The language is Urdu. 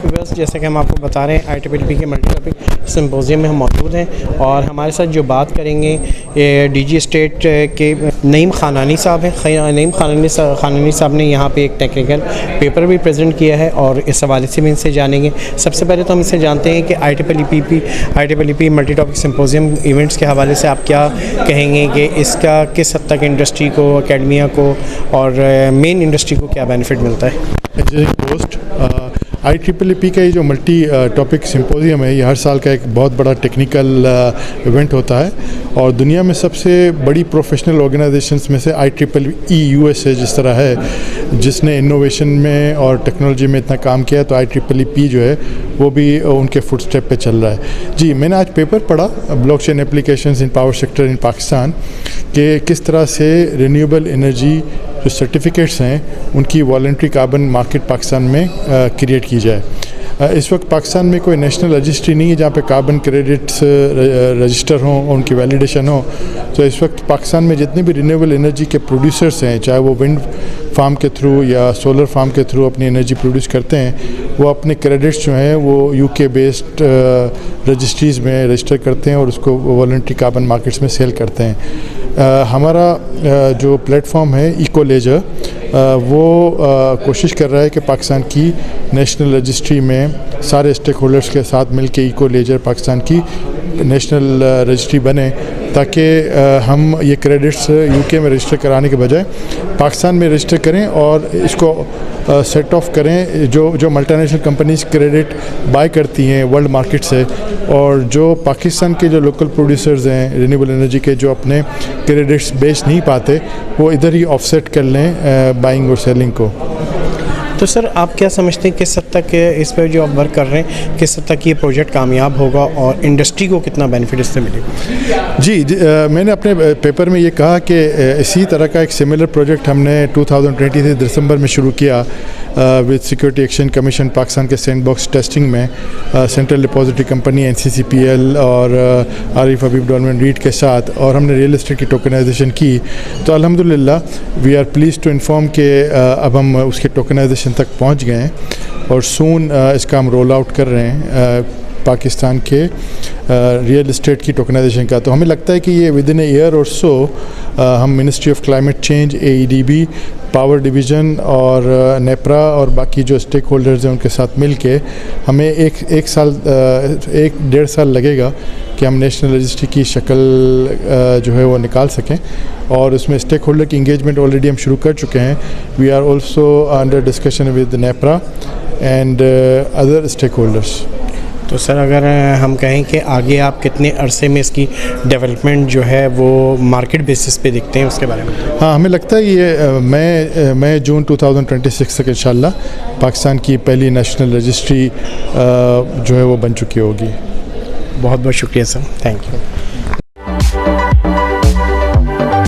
ویورس جیسا کہ ہم آپ کو بتا رہے ہیں IEEE کے ملٹی ٹاپک سمپوزیم میں ہم موجود ہیں اور ہمارے ساتھ جو بات کریں گے ڈی جی اسٹیٹ کے نعیم خانانی صاحب ہیں. نعیم خانانی صاحب نے یہاں پہ ایک ٹیکنیکل پیپر بھی پریزنٹ کیا ہے اور اس حوالے سے بھی ان سے جانیں گے. سب سے پہلے تو ہم اس سے جانتے ہیں کہ IEEE multi topic symposium events کے حوالے سے آپ کیا کہیں گے کہ اس کا کس حد تک انڈسٹری کو, اکیڈمیا کو اور مین انڈسٹری کو کیا بینیفٹ ملتا ہے؟ IEEE کا یہ جو ملٹی ٹاپک سمپوزیم ہے یہ ہر سال کا ایک بہت بڑا ٹیکنیکل ایونٹ ہوتا ہے اور دنیا میں سب سے بڑی پروفیشنل آرگنائزیشنز میں سے IEEE USA جس طرح ہے, جس نے انوویشن میں اور ٹیکنالوجی میں اتنا کام کیا تو IEEE جو ہے وہ بھی ان کے فٹ اسٹیپ پہ چل رہا ہے. جی, میں نے آج پیپر پڑھا بلاک چین اپلیکیشنز ان پاور سیکٹر ان پاکستان کہ کس طرح سے رینیویبل انرجی جو سرٹیفکیٹس ہیں ان کی والنٹری کاربن مارکیٹ پاکستان میں کریٹ کی جائے. اس وقت پاکستان میں کوئی نیشنل رجسٹری نہیں ہے جہاں پہ کاربن کریڈٹس رجسٹر ہوں اور ان کی ویلیڈیشن ہو. تو اس وقت پاکستان میں جتنے بھی رینیویبل انرجی کے پروڈیوسرس ہیں, چاہے وہ ونڈ فارم کے تھرو یا سولر فارم کے تھرو اپنی انرجی پروڈیوس کرتے ہیں, وہ اپنے کریڈٹس جو ہیں وہ UK بیسڈ رجسٹریز میں رجسٹر کرتے ہیں اور اس کو والنٹری کاربن مارکیٹس میں سیل کرتے ہیں. ہمارا جو پلیٹ فارم ہے ایکو لیجر وہ کوشش کر رہا ہے کہ پاکستان کی نیشنل رجسٹری میں سارے اسٹیک ہولڈرز کے ساتھ مل کے ایکو لیجر پاکستان کی نیشنل رجسٹری بنے تاکہ ہم یہ کریڈٹس UK میں رجسٹر کرانے کے بجائے پاکستان میں رجسٹر کریں اور اس کو سیٹ آف کریں. جو multi national companies credit by کرتی ہیں ورلڈ مارکیٹ سے اور جو پاکستان کے جو لوکل پروڈیوسرز ہیں رینیویبل انرجی کے جو اپنے کریڈٹس بیچ نہیں پاتے وہ ادھر ہی آف سیٹ کر لیں بائنگ اور سیلنگ کو. تو سر آپ کیا سمجھتے ہیں کس حد تک اس پہ جو آپ ورک کر رہے ہیں کس حد تک یہ پروجیکٹ کامیاب ہوگا اور انڈسٹری کو کتنا بینیفٹ اس سے ملے گا؟ جی, میں نے اپنے پیپر میں یہ کہا کہ اسی طرح کا ایک سملر پروجیکٹ ہم نے 2020 سے دسمبر میں شروع کیا with security exchange commission Pakistan کے سینڈ باکس ٹیسٹنگ میں سینٹرل ڈپازٹری کمپنی NCCPL اور عارف حبیب ڈولمن ریٹ کے ساتھ, اور ہم نے ریئل اسٹیٹ کی ٹوکنائزیشن کی. تو الحمدللہ we are please to inform کہ اب ہم اس کے ٹوکنائزیشن تک پہنچ گئے ہیں اور سون اس کا ہم رول آؤٹ کر رہے ہیں پاکستان کے ریئل اسٹیٹ کی ٹوکنائزیشن کا. تو ہمیں لگتا ہے کہ یہ ود ان اے ایئر اور سو ہم ministry of climate change, AEDB, power division اور نیپرا اور باقی جو اسٹیک ہولڈرز ہیں ان کے ساتھ مل کے ہمیں ایک سال 1.5 سال لگے گا کہ ہم نیشنل رجسٹری کی شکل جو ہے وہ نکال سکیں. اور اس میں اسٹیک ہولڈر کی انگیجمنٹ آلریڈی ہم شروع کر چکے ہیں. We are also under discussion with NEPRA and other stakeholders. تو سر اگر ہم کہیں کہ آگے آپ کتنے عرصے میں اس کی ڈیولپمنٹ جو ہے وہ مارکیٹ بیسس پہ دیکھتے ہیں اس کے بارے میں؟ ہاں, ہمیں لگتا ہے یہ مئی جون 2026 تک انشاءاللہ پاکستان کی پہلی نیشنل رجسٹری جو ہے وہ بن چکی ہوگی. بہت بہت شکریہ سر, تھینک یو.